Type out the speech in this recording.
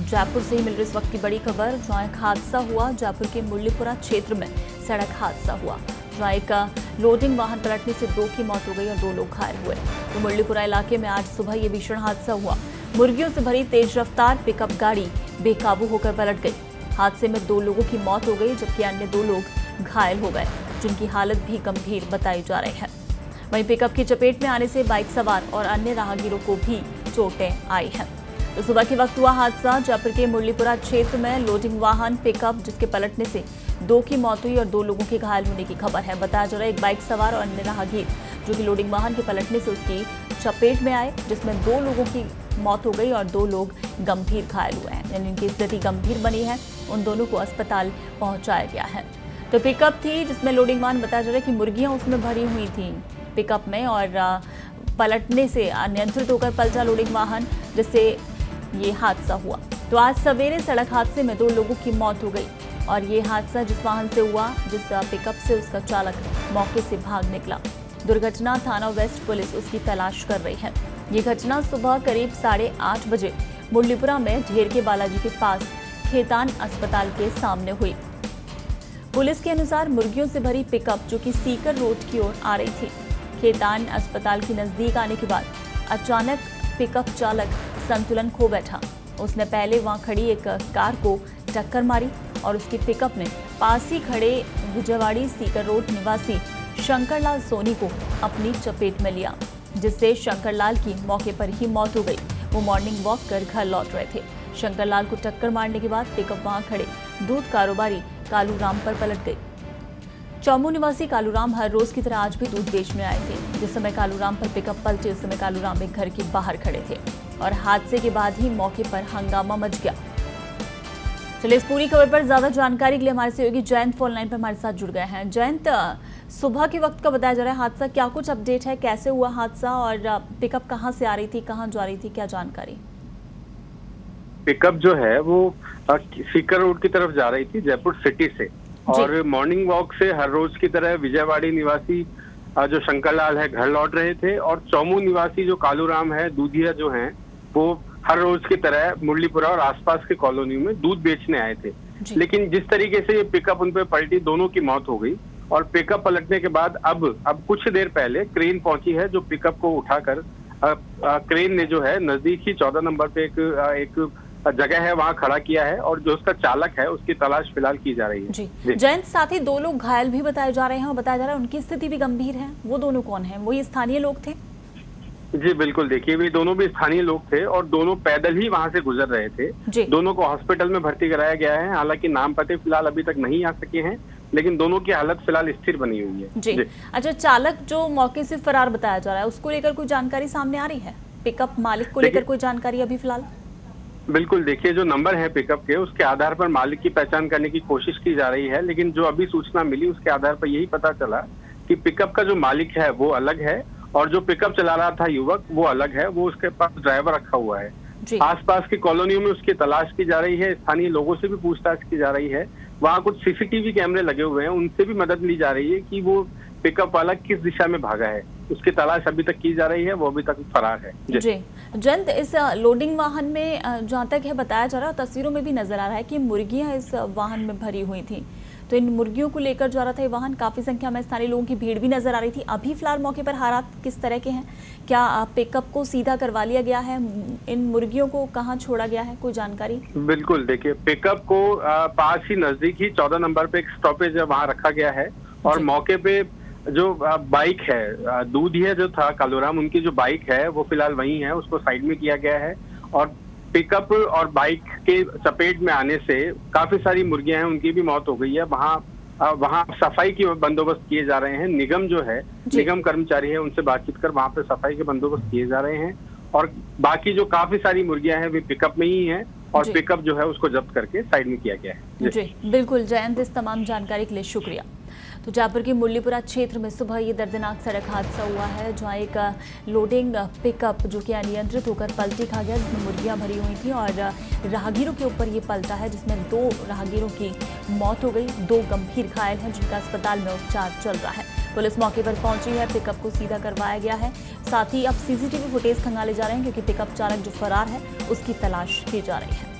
जयपुर से ही मिल रही इस वक्त की बड़ी खबर, जहां एक हादसा हुआ। जयपुर के मुरलीपुरा क्षेत्र में सड़क हादसा हुआ, जहां एक लोडिंग वाहन पलटने से 2 की मौत हो गई और 2 लोग घायल हुए। तो मुरलीपुरा इलाके में आज सुबह ये भीषण हादसा हुआ। मुर्गियों से भरी तेज रफ्तार पिकअप गाड़ी बेकाबू होकर पलट गई। हादसे में 2 लोगों की मौत हो गई, जबकि अन्य 2 लोग घायल हो गए, जिनकी हालत भी गंभीर बताई जा रही है। वहीं पिकअप की चपेट में आने से बाइक सवार और अन्य राहगीरों को भी चोटें आई हैं। तो सुबह के वक्त हुआ हादसा जयपुर के मुरलीपुरा क्षेत्र में। लोडिंग वाहन पिकअप जिसके पलटने से 2 की मौत हुई और 2 लोगों के घायल होने की खबर है। बताया जा रहा है एक बाइक सवार और अन्य राहगीर जो कि लोडिंग वाहन के पलटने से उसकी चपेट में आए, जिसमें 2 लोगों की मौत हो गई और 2 लोग गंभीर घायल हुए हैं। यानी इनकी स्थिति गंभीर बनी है, उन दोनों को अस्पताल पहुंचाया गया है। तो पिकअप थी जिसमें लोडिंग वाहन, बताया जा रहा है कि मुर्गियां उसमें भरी हुई थी पिकअप में, और पलटने से अनियंत्रित होकर पलटा लोडिंग वाहन, जिससे ये हादसा हुआ। तो आज सवेरे सड़क हादसे में 2 लोगों की मौत हो गई और ये हादसा जिस वाहन से हुआ, जिस पिकअप से, उसका चालक मौके से भाग निकला। दुर्घटना थाना वेस्ट पुलिस उसकी तलाश कर रही है। ये घटना सुबह करीब 8:30 बजे मुरलीपुरा में ढेर के बालाजी के पास खेतान अस्पताल के सामने हुई। पुलिस के अनुसार मुर्गियों से भरी पिकअप जो कि सीकर रोड की ओर आ रही थी, खेतान अस्पताल के नजदीक आने के बाद अचानक पिकअप चालक संतुलन खो बैठा। उसने पहले वहां खड़ी एक कार को टक्कर मारी और उसकी पिकअप ने पास ही खड़े विजयवाड़ी सीकर रोड निवासी शंकरलाल सोनी को अपनी चपेट में लिया, जिससे शंकरलाल की मौके पर ही मौत हो गई। वो मॉर्निंग वॉक कर घर लौट रहे थे। शंकरलाल को टक्कर मारने के बाद पिकअप वहां खड़े दूध कारोबारी कालूराम पर पलट गई। चौमू निवासी कालूराम हर रोज की तरह आज भी दूध बेचने आए थे। जिस समय कालूराम पर पिकअप पलटी, उस समय कालूराम एक घर के बाहर खड़े थे और हादसे के बाद ही मौके पर हंगामा मच गया। चलिए, इस पूरी खबर पर ज्यादा जानकारी के लिए हमारे सहयोगी जयंत फोन लाइन पर हमारे साथ जुड़ गए हैं। जयंत, सुबह के वक्त का बताया जा रहा है हादसा, क्या कुछ अपडेट है, कैसे हुआ हादसा और पिकअप कहां से आ रही थी, कहां जा रही थी, क्या जानकारी? पिकअप जो है वो सीकर रोड की तरफ जा रही थी जयपुर सिटी से, और मॉर्निंग वॉक से हर रोज की तरह विजयवाड़ी निवासी जो शंकरलाल है घर लौट रहे थे, और चौमू निवासी जो कालूराम है दूधिया जो हैं वो हर रोज की तरह मुरलीपुरा और आसपास के कॉलोनी में दूध बेचने आए थे। लेकिन जिस तरीके से ये पिकअप उन पे पलटी, दोनों की मौत हो गई। और पिकअप पलटने के बाद अब कुछ देर पहले क्रेन पहुंची है जो पिकअप को उठाकर क्रेन ने जो है नजदीक ही 14 नंबर पे एक जगह है वहां खड़ा किया है, और जो उसका चालक है उसकी तलाश फिलहाल की जा रही है। जी जयंत, साथ ही 2 लोग घायल भी बताए जा रहे हैं और बताया जा रहा है उनकी स्थिति भी गंभीर है। वो दोनों कौन है? वो ये स्थानीय लोग थे? जी बिल्कुल, देखिए वे दोनों भी स्थानीय लोग थे और दोनों पैदल ही वहां से गुजर रहे थे। दोनों को हॉस्पिटल में भर्ती कराया गया है। हालांकि नाम पते फिलहाल अभी तक नहीं आ सके हैं, लेकिन दोनों की हालत फिलहाल स्थिर बनी हुई है। जी। अच्छा, चालक जो मौके से फरार बताया जा रहा है, उसको लेकर कोई जानकारी सामने आ रही है? पिकअप मालिक को लेकर कोई जानकारी अभी फिलहाल? बिल्कुल, देखिए जो नंबर है पिकअप के, उसके आधार पर मालिक की पहचान करने की कोशिश की जा रही है, लेकिन जो अभी सूचना मिली उसके आधार पर यही पता चला कि पिकअप का जो मालिक है वो अलग है और जो पिकअप चला रहा था युवक वो अलग है। वो उसके पास ड्राइवर रखा हुआ है। आसपास की कॉलोनियों में उसकी तलाश की जा रही है, स्थानीय लोगों से भी पूछताछ की जा रही है। वहाँ कुछ सीसीटीवी कैमरे लगे हुए हैं, उनसे भी मदद ली जा रही है कि वो पिकअप वाला किस दिशा में भागा है। उसकी तलाश अभी तक की जा रही है, वो अभी तक फरार है। जी जयंत, इस लोडिंग वाहन में जहाँ तक है बताया जा रहा है, तस्वीरों में भी नजर आ रहा है कि मुर्गियां इस वाहन में भरी हुई थी। तो इन मुर्गियों को लेकर जा रहा था ये वाहन, काफी संख्या में स्थानीय लोगों की भीड़ भी नजर आ रही थी। अभी फिलहाल मौके पर हालात किस तरह के हैं? क्या पिकअप को सीधा करवा लिया गया है? इन मुर्गियों को कहाँ छोड़ा गया है, कोई जानकारी? बिल्कुल, देखिए पिकअप को पास ही नजदीक ही 14 नंबर पे एक स्टॉपेज है, वहाँ रखा गया है। और मौके पे जो बाइक है, दूधिया जो था कालूराम, उनकी जो बाइक है वो फिलहाल वहीं है, उसको साइड में किया गया है। और पिकअप और बाइक के चपेट में आने से काफी सारी मुर्गियां हैं, उनकी भी मौत हो गई है। वहाँ सफाई के बंदोबस्त किए जा रहे हैं। निगम जो है, निगम कर्मचारी है, उनसे बातचीत कर वहाँ पे सफाई के बंदोबस्त किए जा रहे हैं। और बाकी जो काफी सारी मुर्गियां हैं वे पिकअप में ही हैं, और पिकअप जो है उसको जब्त करके साइड में किया गया है। जी बिल्कुल जयंत, इस तमाम जानकारी के लिए शुक्रिया। तो जयपुर के मुरलीपुरा क्षेत्र में सुबह ये दर्दनाक सड़क हादसा हुआ है, जहां एक लोडिंग पिकअप जो कि अनियंत्रित होकर पलटी खा गया, जिसमें मुर्गियां भरी हुई थी और राहगीरों के ऊपर ये पलटा है, जिसमें 2 राहगीरों की मौत हो गई, 2 गंभीर घायल हैं जिनका अस्पताल में उपचार चल रहा है। पुलिस मौके पर पहुंची है, पिकअप को सीधा करवाया गया है। साथ ही अब सीसीटीवी फुटेज खंगाले जा रहे हैं, क्योंकि पिकअप चालक जो फरार है उसकी तलाश की जा रही है।